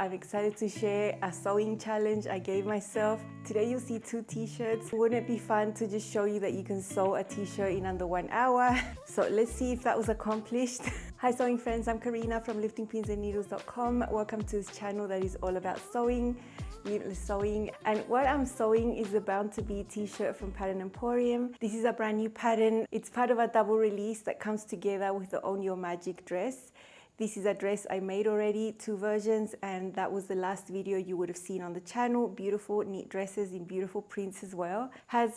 I'm excited to share a sewing challenge I gave myself. Today you'll see 2 t-shirts. Wouldn't it be fun to just show you that you can sew a t-shirt in under 1 hour? So let's see if that was accomplished. Hi sewing friends, I'm Karina from liftingpinsandneedles.com. Welcome to this channel that is all about sewing, limitless sewing. And what I'm sewing is the Bound to Be t-shirt from Pattern Emporium. This is a brand new pattern. It's part of a double release that comes together with the Own Your Magic dress. This is a dress I made already, 2 versions, and that was the last video you would have seen on the channel. Beautiful, neat dresses in beautiful prints as well.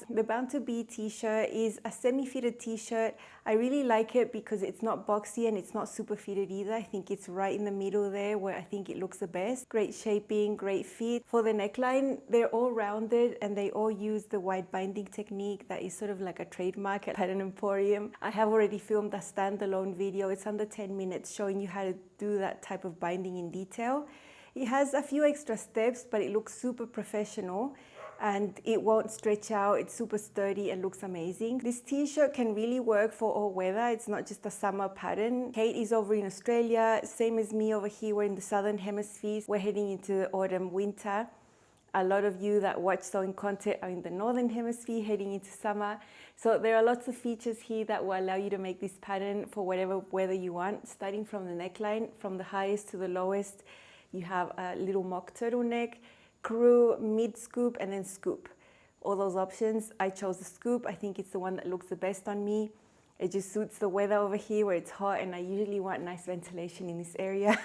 The Bound to Be t-shirt is a semi-fitted t-shirt. I really like it because it's not boxy and it's not super fitted either. I think it's right in the middle there where I think it looks the best. Great shaping, great fit. For the neckline, they're all rounded and they all use the wide binding technique that is sort of like a trademark at Pattern Emporium. I have already filmed a standalone video. It's under 10 minutes showing you how to do that type of binding in detail. It has a few extra steps, but it looks super professional and it won't stretch out. It's super sturdy and looks amazing. This t-shirt can really work for all weather. It's not just a summer pattern. Kate is over in Australia, same as me over here. We're in the southern hemisphere. We're heading into autumn, winter. A lot of you that watch sewing content are in the northern hemisphere heading into summer. So there are lots of features here that will allow you to make this pattern for whatever weather you want. Starting from the neckline, from the highest to the lowest, you have a little mock turtleneck, crew, mid scoop, and then scoop. All those options. I chose the scoop. I think it's the one that looks the best on me. It just suits the weather over here where it's hot and I usually want nice ventilation in this area.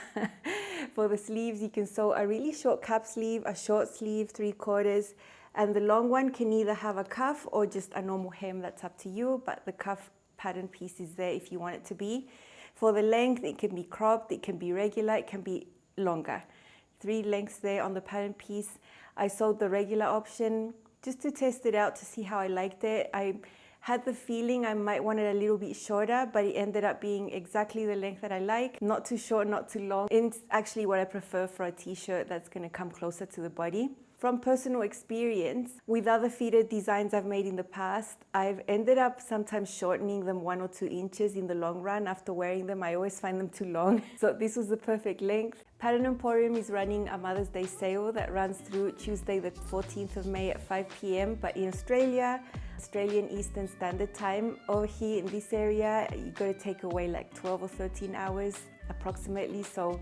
For the sleeves, you can sew a really short cap sleeve, a short sleeve, 3/4, and the long one can either have a cuff or just a normal hem. That's up to you, but the cuff pattern piece is there if you want it to be. For the length, it can be cropped, it can be regular, it can be longer. 3 lengths there on the pattern piece. I sewed the regular option just to test it out to see how I liked it. I had the feeling I might want it a little bit shorter, but it ended up being exactly the length that I like. Not too short, not too long. And it's actually what I prefer for a t-shirt that's gonna come closer to the body. From personal experience, with other fitted designs I've made in the past, I've ended up sometimes shortening them 1 or 2 inches in the long run after wearing them. I always find them too long. So this was the perfect length. Pattern Emporium is running a Mother's Day sale that runs through Tuesday the 14th of May at 5 p.m. But in Australia, Australian Eastern Standard Time, over here in this area, you got to take away like 12 or 13 hours approximately. So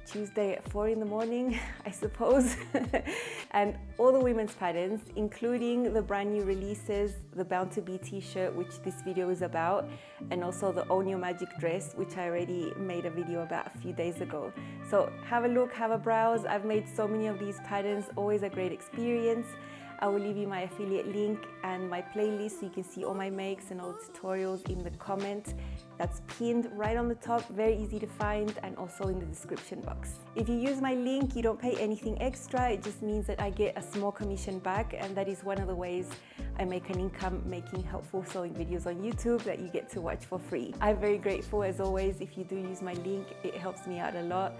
Tuesday at 4 in the morning, I suppose. And all the women's patterns, including the brand new releases, the Bound to Be t-shirt, which this video is about, and also the Own Your Magic dress, which I already made a video about a few days ago. So have a look, have a browse. I've made so many of these patterns, always a great experience. I will leave you my affiliate link and my playlist so you can see all my makes and all the tutorials in the comment. That's pinned right on the top, very easy to find, and also in the description box. If you use my link, you don't pay anything extra. It just means that I get a small commission back, and that is one of the ways I make an income making helpful sewing videos on YouTube that you get to watch for free. I'm very grateful as always if you do use my link. It helps me out a lot.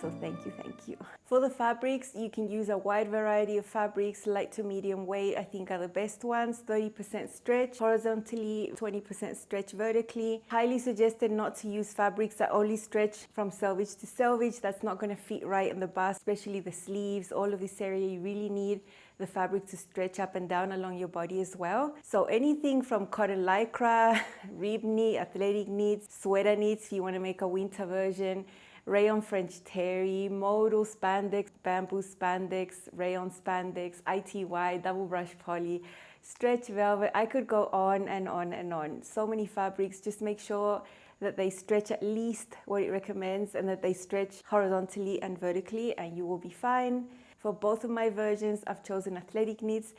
So thank you, thank you. For the fabrics, you can use a wide variety of fabrics. Light to medium weight, I think, are the best ones. 30% stretch horizontally, 20% stretch vertically. Highly suggested not to use fabrics that only stretch from selvage to selvage. That's not going to fit right in the bust, especially the sleeves. All of this area, you really need the fabric to stretch up and down along your body as well. So anything from cotton lycra, rib knit, athletic knits, sweater knits if you want to make a winter version, rayon French terry, modal spandex, bamboo spandex, rayon spandex, ITY, double brush poly, stretch velvet. I could go on and on and on. So many fabrics. Just make sure that they stretch at least what it recommends and that they stretch horizontally and vertically, and you will be fine. For both of my versions, I've chosen athletic knits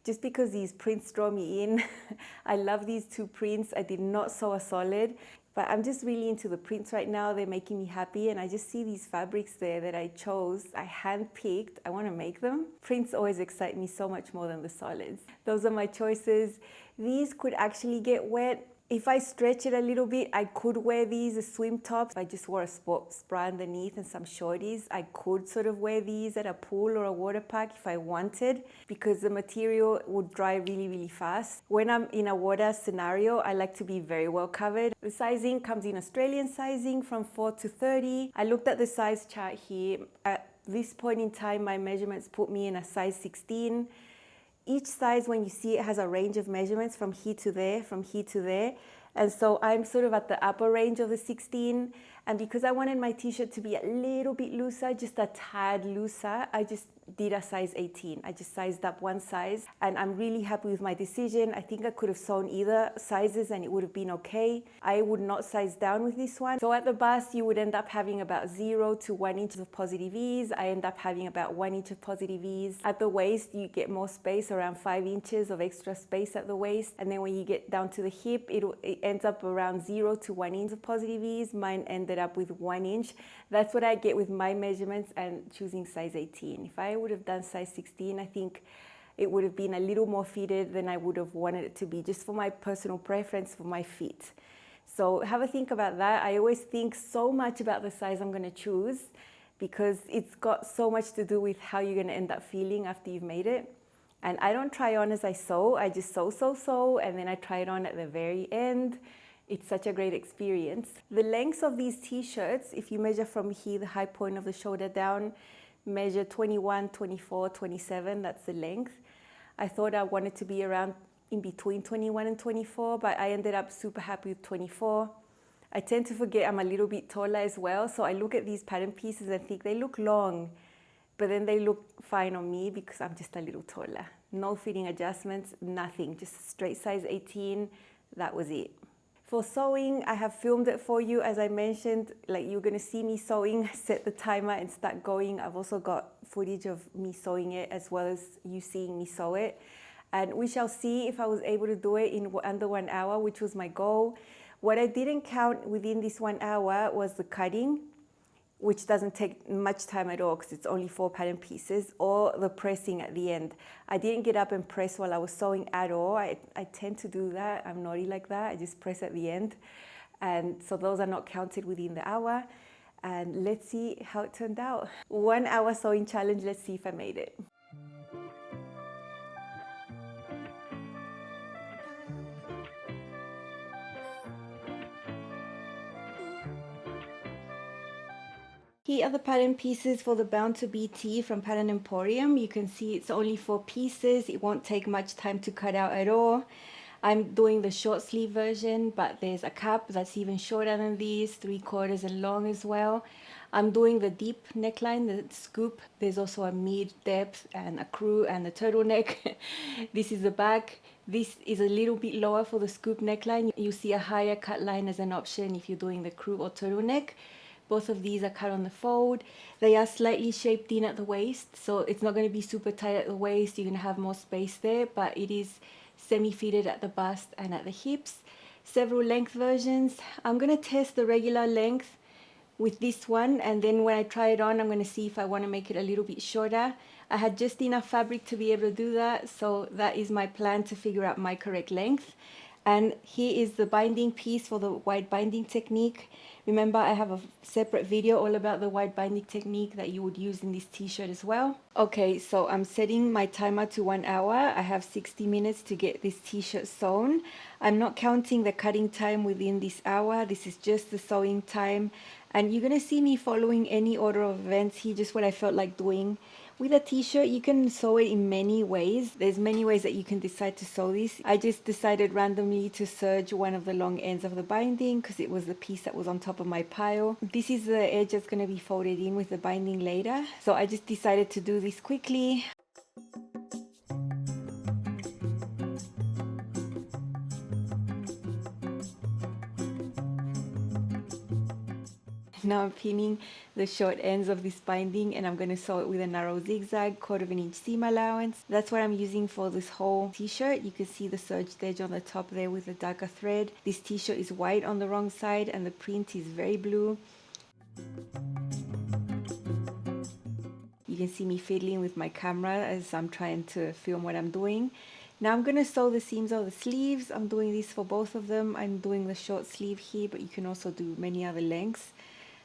just because these prints draw me in. I love these 2 prints. I did not sew a solid, but I'm just really into the prints right now. They're making me happy, and I just see these fabrics there that I chose. I handpicked. I want to make them. Prints always excite me so much more than the solids. Those are my choices. These could actually get wet. If I stretch it a little bit, I could wear these as swim tops. If I just wore a sports bra underneath and some shorties, I could sort of wear these at a pool or a water park if I wanted, because the material would dry really, really fast. When I'm in a water scenario, I like to be very well covered. The sizing comes in Australian sizing from 4 to 30. I looked at the size chart here. At this point in time, my measurements put me in a size 16. Each size, when you see it, has a range of measurements from here to there, from here to there. And so I'm sort of at the upper range of the 16. And because I wanted my t-shirt to be a little bit looser, just a tad looser, I just did a size 18. I just sized up one size, and I'm really happy with my decision. I think I could have sewn either sizes and it would have been okay. I would not size down with this one. So at the bust, you would end up having about 0 to 1 inch of positive ease. I end up having about 1 inch of positive ease. At the waist, you get more space, around 5 inches of extra space at the waist. And then when you get down to the hip, it ends up around 0 to 1 inch of positive ease. Mine ended up with 1 inch. That's what I get with my measurements and choosing size 18. If I would have done size 16, I think it would have been a little more fitted than I would have wanted it to be, just for my personal preference for my feet. So have a think about that. I always think so much about the size I'm going to choose because it's got so much to do with how you're going to end up feeling after you've made it. And I don't try on as I sew. I just sew, and then I try it on at the very end. It's such a great experience. The lengths of these t-shirts, if you measure from here, the high point of the shoulder down, measure 21, 24, 27, that's the length. I thought I wanted to be around in between 21 and 24, but I ended up super happy with 24. I tend to forget I'm a little bit taller as well, so I look at these pattern pieces and think they look long, but then they look fine on me because I'm just a little taller. No fitting adjustments, nothing, just a straight size 18, that was it. For sewing, I have filmed it for you. As I mentioned, like you're gonna see me sewing, set the timer and start going. I've also got footage of me sewing it as well as you seeing me sew it. And we shall see if I was able to do it in under 1 hour, which was my goal. What I didn't count within this 1 hour was the cutting, which doesn't take much time at all because it's only 4 pattern pieces, or the pressing at the end. I didn't get up and press while I was sewing at all. I tend to do that. I'm naughty like that. I just press at the end. And so those are not counted within the hour. And let's see how it turned out. 1 hour sewing challenge. Let's see if I made it. Here are the pattern pieces for the Bound to Be tee from Pattern Emporium. You can see it's only 4 pieces. It won't take much time to cut out at all. I'm doing the short sleeve version, but there's a cap that's even shorter than these, 3/4 and long as well. I'm doing the deep neckline, the scoop. There's also a mid depth and a crew and a turtleneck. This is the back. This is a little bit lower for the scoop neckline. You see a higher cut line as an option if you're doing the crew or turtleneck. Both of these are cut on the fold. They are slightly shaped in at the waist, so it's not going to be super tight at the waist. You're going to have more space there, but it is semi-fitted at the bust and at the hips. Several length versions. I'm going to test the regular length with this one, and then when I try it on, I'm going to see if I want to make it a little bit shorter. I had just enough fabric to be able to do that, so that is my plan, to figure out my correct length. And here is the binding piece for the wide binding technique. Remember, I have a separate video all about the wide binding technique that you would use in this t-shirt as well. Okay, so I'm setting my timer to 1 hour. I have 60 minutes to get this t-shirt sewn. I'm not counting the cutting time within this hour. This is just the sewing time. And you're going to see me following any order of events here, just what I felt like doing. With a t-shirt, you can sew it in many ways. There's many ways that you can decide to sew this. I just decided randomly to serge one of the long ends of the binding because it was the piece that was on top of my pile. This is the edge that's going to be folded in with the binding later. So I just decided to do this quickly. Now I'm pinning the short ends of this binding, and I'm going to sew it with a narrow zigzag, 1/4 inch seam allowance. That's what I'm using for this whole t-shirt. You can see the serged edge on the top there with the darker thread. This t-shirt is white on the wrong side and the print is very blue. You can see me fiddling with my camera as I'm trying to film what I'm doing. Now I'm going to sew the seams of the sleeves. I'm doing this for both of them. I'm doing the short sleeve here, but you can also do many other lengths.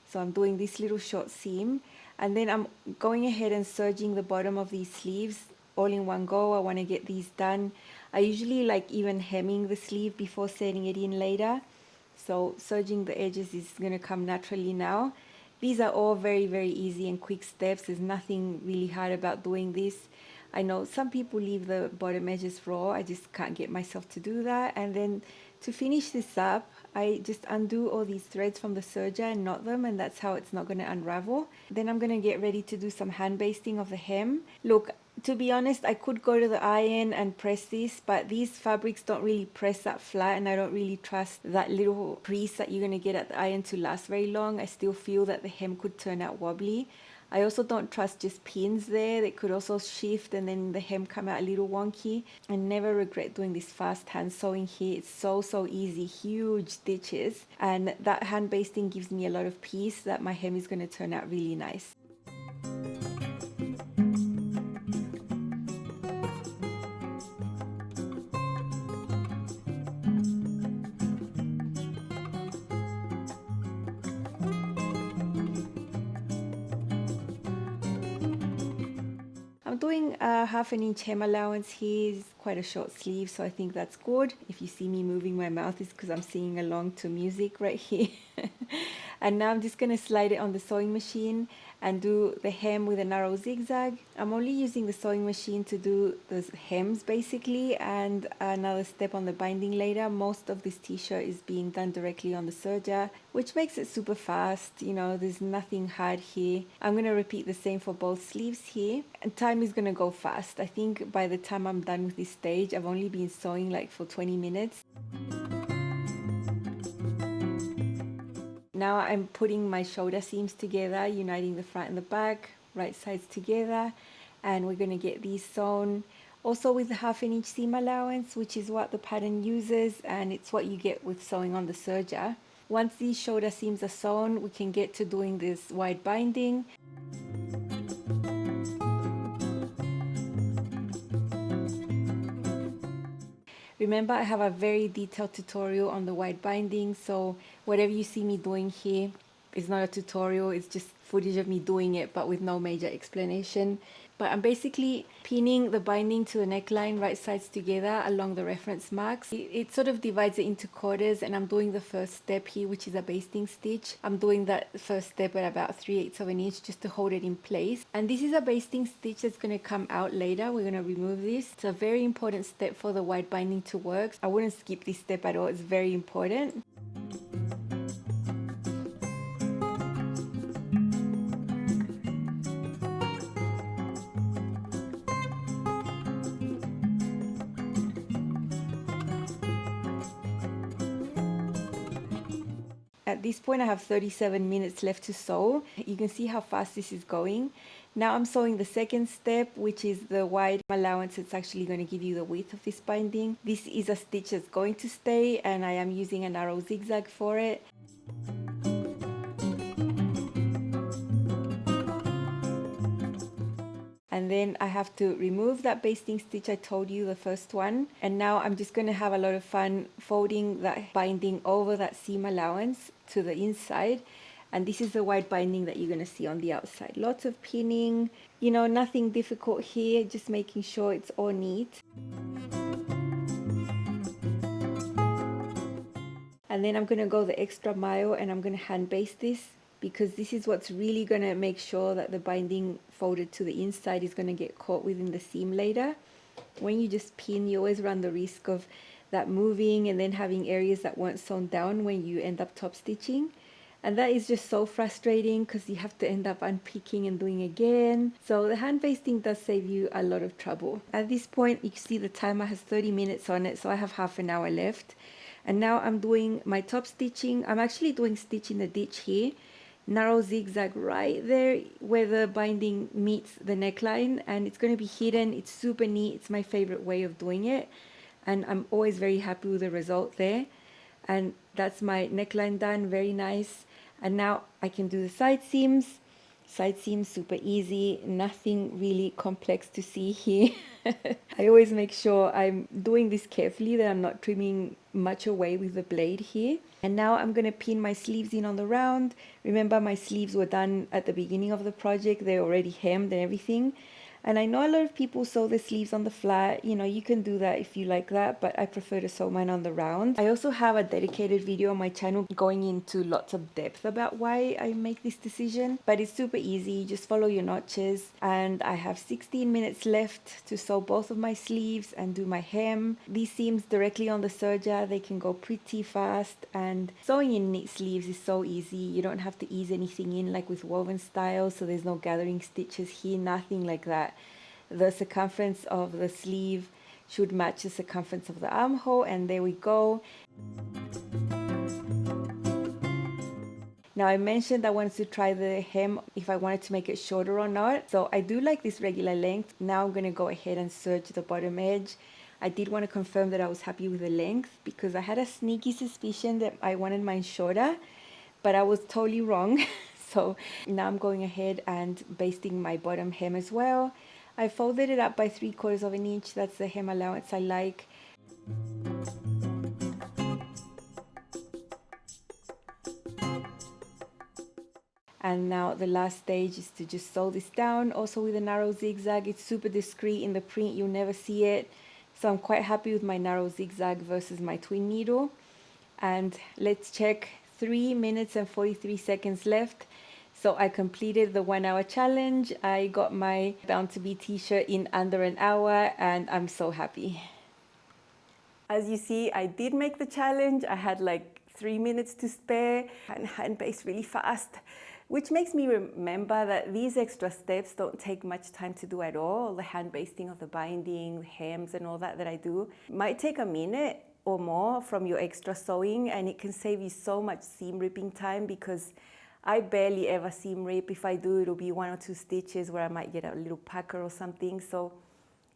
So I'm doing this little short seam, and then I'm going ahead and serging the bottom of these sleeves all in one go. I want to get these done. I usually like even hemming the sleeve before setting it in later. So serging the edges is going to come naturally now. These are all very, very easy and quick steps. There's nothing really hard about doing this. I know some people leave the bottom edges raw. I just can't get myself to do that. And then to finish this up, I just undo all these threads from the serger and knot them, and that's how it's not going to unravel. Then I'm going to get ready to do some hand basting of the hem. Look, to be honest, I could go to the iron and press this, but these fabrics don't really press that flat, and I don't really trust that little crease that you're going to get at the iron to last very long. I still feel that the hem could turn out wobbly. I also don't trust just pins there. They could also shift and then the hem come out a little wonky. I never regret doing this fast hand sewing here. It's so easy, huge stitches. And that hand basting gives me a lot of peace that my hem is going to turn out really nice. I'm doing a 1/2 inch hem allowance here. It's quite a short sleeve, so I think that's good. If you see me moving my mouth, it's because I'm singing along to music right here. And now I'm just going to slide it on the sewing machine and do the hem with a narrow zigzag. I'm only using the sewing machine to do the hems basically, and another step on the binding later. Most of this t-shirt is being done directly on the serger, which makes it super fast. You know, there's nothing hard here. I'm going to repeat the same for both sleeves here, and time is going to go fast. I think by the time I'm done with this stage, I've only been sewing like for 20 minutes. Now I'm putting my shoulder seams together, uniting the front and the back, right sides together, and we're going to get these sewn also with the 1/2 inch seam allowance, which is what the pattern uses, and it's what you get with sewing on the serger. Once these shoulder seams are sewn, we can get to doing this wide binding. Remember, I have a very detailed tutorial on the wide binding, so whatever you see me doing here is not a tutorial, it's just footage of me doing it, but with no major explanation. But I'm basically pinning the binding to the neckline right sides together along the reference marks. It sort of divides it into quarters, and I'm doing the first step here, which is a basting stitch. I'm doing that first step at about 3/8 of an inch just to hold it in place. And this is a basting stitch that's going to come out later. We're going to remove this. It's a very important step for the wide binding to work. I wouldn't skip this step at all. It's very important. At this point, I have 37 minutes left to sew. You can see how fast this is going. Now I'm sewing the second step, which is the wide allowance. It's actually going to give you the width of this binding. This is a stitch that's going to stay, and I am using a narrow zigzag for it. And then I have to remove that basting stitch I told you, the first one. And now I'm just going to have a lot of fun folding that binding over that seam allowance to the inside. And this is the wide binding that you're going to see on the outside. Lots of pinning, you know, nothing difficult here, just making sure it's all neat. And then I'm going to go the extra mile, and I'm going to hand baste this, because this is what's really going to make sure that the binding folded to the inside is going to get caught within the seam later. When you just pin, you always run the risk of that moving and then having areas that weren't sewn down when you end up top stitching. And that is just so frustrating because you have to end up unpicking and doing again. So the hand basting does save you a lot of trouble. At this point, you can see the timer has 30 minutes on it, so I have half an hour left. And now I'm doing my top stitching. I'm actually doing stitch in the ditch here. Narrow zigzag right there where the binding meets the neckline, and it's going to be hidden. It's super neat. It's my favorite way of doing it, and I'm always very happy with the result there. And that's my neckline done, very nice. And now I can do the side seams. Side seams, super easy, nothing really complex to see here. I always make sure I'm doing this carefully, that I'm not trimming much away with the blade here. And now I'm going to pin my sleeves in on the round. Remember, my sleeves were done at the beginning of the project. They're already hemmed and everything. And I know a lot of people sew the sleeves on the flat. You know, you can do that if you like that, but I prefer to sew mine on the round. I also have a dedicated video on my channel going into lots of depth about why I make this decision, but it's super easy. Just follow your notches. And I have 16 minutes left to sew both of my sleeves and do my hem. These seams directly on the serger, they can go pretty fast, and sewing in knit sleeves is so easy. You don't have to ease anything in like with woven style, so there's no gathering stitches here, nothing like that. The circumference of the sleeve should match the circumference of the armhole, and there we go. Now I mentioned I wanted to try the hem if I wanted to make it shorter or not. So I do like this regular length. Now I'm going to go ahead and serge the bottom edge. I did want to confirm that I was happy with the length because I had a sneaky suspicion that I wanted mine shorter, but I was totally wrong. So now I'm going ahead and basting my bottom hem as well. I folded it up by 3/4 of an inch. That's the hem allowance I like. And now the last stage is to just sew this down, also with a narrow zigzag. It's super discreet in the print, you'll never see it. So I'm quite happy with my narrow zigzag versus my twin needle. And let's check, 3 minutes and 43 seconds left. So I completed the 1 hour challenge. I got my Bound to Be t-shirt in under an hour, and I'm so happy. As you see, I did make the challenge. I had like 3 minutes to spare and hand based really fast, which makes me remember that these extra steps don't take much time to do at all. The hand basting of the binding, hems and all that I do might take a minute or more from your extra sewing, and it can save you so much seam ripping time because I barely ever seam rip. If I do, it'll be 1 or 2 stitches where I might get a little pucker or something. So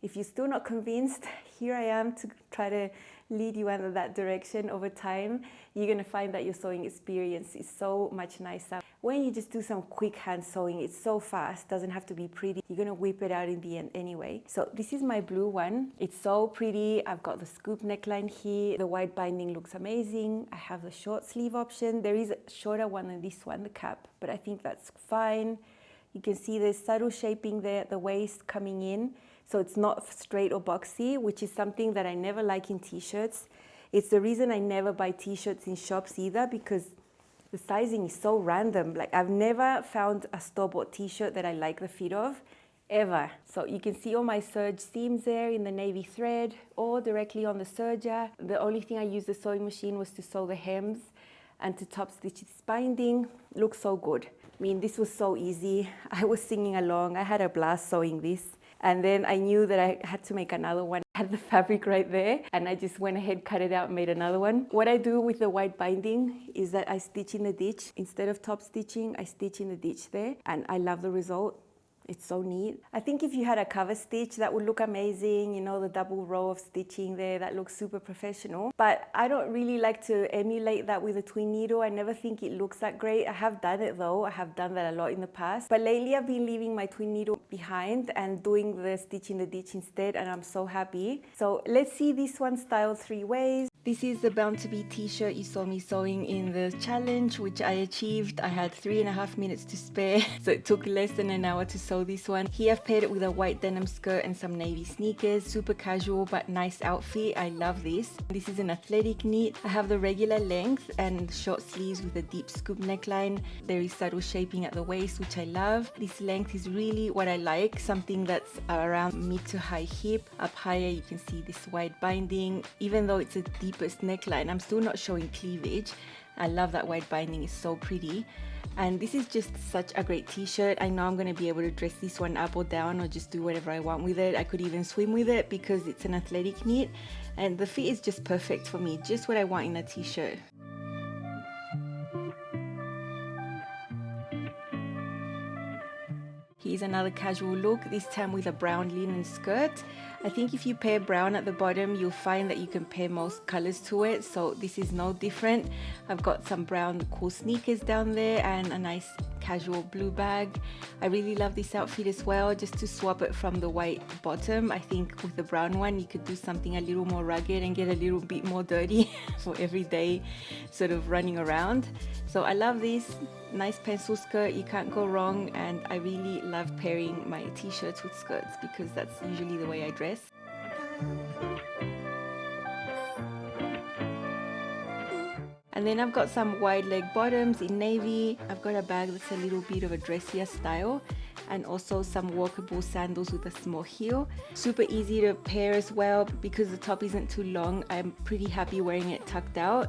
if you're still not convinced, here I am to try to lead you under that direction over time. You're going to find that your sewing experience is so much nicer. When you just do some quick hand sewing, it's so fast, doesn't have to be pretty. You're going to whip it out in the end anyway. So this is my blue one. It's so pretty. I've got the scoop neckline here. The white binding looks amazing. I have the short sleeve option. There is a shorter one than this one, the cap, but I think that's fine. You can see there's subtle shaping there at the waist coming in. So it's not straight or boxy, which is something that I never like in t-shirts. It's the reason I never buy t-shirts in shops either, because the sizing is so random. Like I've never found a store-bought t-shirt that I like the fit of, ever. So you can see all my serge seams there in the navy thread or directly on the serger. The only thing I used the sewing machine was to sew the hems and to top stitch this binding. Looks so good. I mean, this was so easy. I was singing along. I had a blast sewing this. And then I knew that I had to make another one. I had the fabric right there, and I just went ahead, cut it out, and made another one. What I do with the white binding is that I stitch in the ditch. Instead of top stitching, I stitch in the ditch there, and I love the result. It's so neat. I think if you had a cover stitch, that would look amazing. You know, the double row of stitching there, that looks super professional. But I don't really like to emulate that with a twin needle. I never think it looks that great. I have done it though. I have done that a lot in the past. But lately I've been leaving my twin needle behind and doing the stitch in the ditch instead, and I'm so happy. So let's see this one styled 3 ways. This is the Bound to Be t-shirt you saw me sewing in the challenge, which I achieved. I had 3.5 minutes to spare, so it took less than an hour to sew this one. Here I've paired it with a white denim skirt and some navy sneakers. Super casual but nice outfit. I love this. This is an athletic knit. I have the regular length and short sleeves with a deep scoop neckline. There is subtle shaping at the waist, which I love. This length is really what I like, something that's around mid to high hip. Up higher you can see this white binding. Even though it's a deepest neckline, I'm still not showing cleavage. I love that white binding, it's so pretty. And this is just such a great t-shirt. I know I'm going to be able to dress this one up or down or just do whatever I want with it. I could even swim with it because it's an athletic knit, and the fit is just perfect for me, just what I want in a t-shirt. Here's another casual look, this time with a brown linen skirt. I think if you pair brown at the bottom, you'll find that you can pair most colors to it, so this is no different. I've got some brown cool sneakers down there and a nice casual blue bag. I really love this outfit as well, just to swap it from the white bottom. I think with the brown one you could do something a little more rugged and get a little bit more dirty for everyday sort of running around. So I love this nice pencil skirt, you can't go wrong, and I really love pairing my t-shirts with skirts because that's usually the way I dress. And then I've got some wide leg bottoms in navy. I've got a bag that's a little bit of a dressier style, and also some walkable sandals with a small heel. Super easy to pair as well because the top isn't too long. I'm pretty happy wearing it tucked out.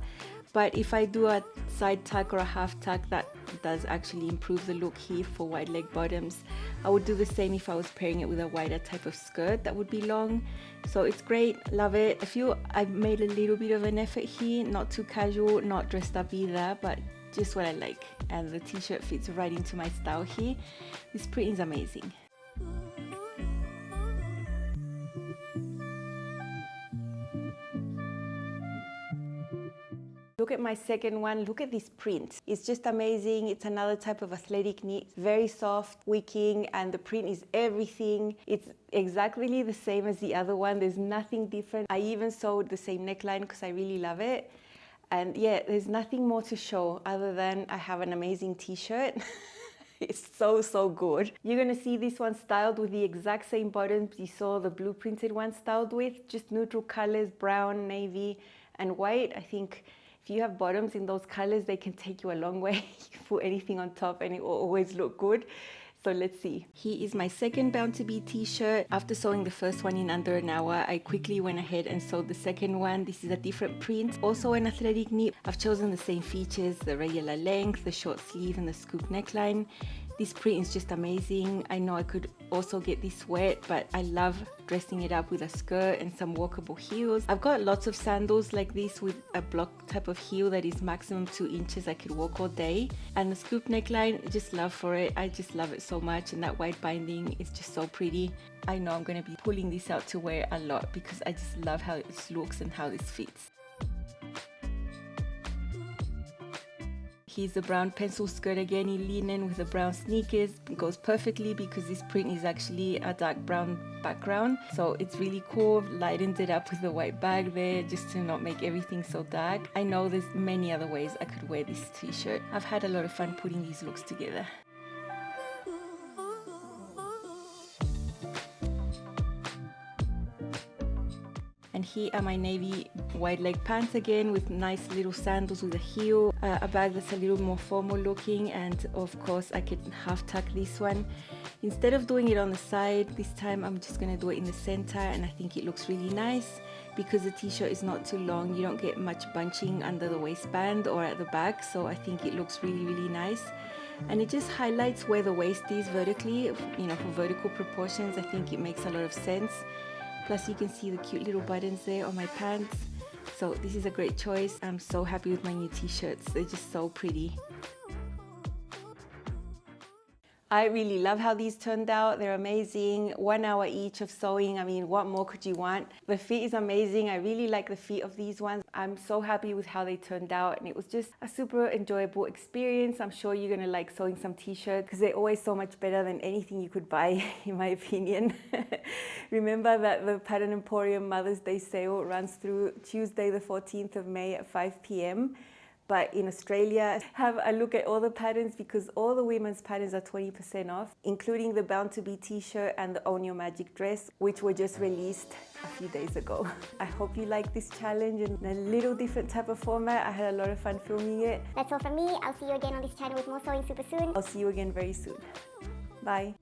But if I do a side tuck or a half tuck, that does actually improve the look here for wide leg bottoms. I would do the same if I was pairing it with a wider type of skirt that would be long. So it's great, love it. I feel I've made a little bit of an effort here, not too casual, not dressed up either, but just what I like. And the t-shirt fits right into my style here. This print is amazing. Look at my second one, look at this print. It's just amazing. It's another type of athletic knit, very soft, wicking, and the print is everything. It's exactly the same as the other one. There's nothing different. I even sewed the same neckline because I really love it. And yeah, there's nothing more to show other than I have an amazing t-shirt. It's so good. You're gonna see this one styled with the exact same bottoms you saw the blue printed one styled with, just neutral colors, brown, navy, and white. I think if you have bottoms in those colors, they can take you a long way. You can put anything on top and it will always look good. So let's see. Here is my second Bound to Be t-shirt. After sewing the first one in under an hour, I quickly went ahead and sewed the second one. This is a different print, also an athletic knit. I've chosen the same features, the regular length, the short sleeve and the scoop neckline. This print is just amazing. I know I could also get this wet, but I love dressing it up with a skirt and some walkable heels. I've got lots of sandals like this with a block type of heel that is maximum 2 inches. I could walk all day. And the scoop neckline, just love for it. I just love it so much, and that white binding is just so pretty. I know I'm gonna be pulling this out to wear a lot because I just love how it looks and how this fits. Here's the brown pencil skirt again in linen with the brown sneakers. It goes perfectly because this print is actually a dark brown background. So it's really cool. Lightened it up with the white bag there just to not make everything so dark. I know there's many other ways I could wear this t-shirt. I've had a lot of fun putting these looks together. And here are my navy wide leg pants again with nice little sandals with a heel, a bag that's a little more formal looking, and of course I can half tuck this one. Instead of doing it on the side, this time I'm just going to do it in the center, and I think it looks really nice because the t-shirt is not too long. You don't get much bunching under the waistband or at the back, so I think it looks really nice. And it just highlights where the waist is vertically, you know, for vertical proportions. I think it makes a lot of sense. Plus you can see the cute little buttons there on my pants. So this is a great choice. I'm so happy with my new t-shirts. They're just so pretty. I really love how these turned out. They're amazing. 1 hour each of sewing. I mean, what more could you want? The fit is amazing. I really like the fit of these ones. I'm so happy with how they turned out, and it was just a super enjoyable experience. I'm sure you're gonna like sewing some t-shirts because they're always so much better than anything you could buy, in my opinion. Remember that the Pattern Emporium Mother's Day sale runs through Tuesday the 14th of May at 5 p.m. But in Australia, have a look at all the patterns because all the women's patterns are 20% off, including the Bound to Be t-shirt and the Own Your Magic dress, which were just released a few days ago. I hope you like this challenge in a little different type of format. I had a lot of fun filming it. That's all from me. I'll see you again on this channel with more sewing super soon. I'll see you again very soon. Bye.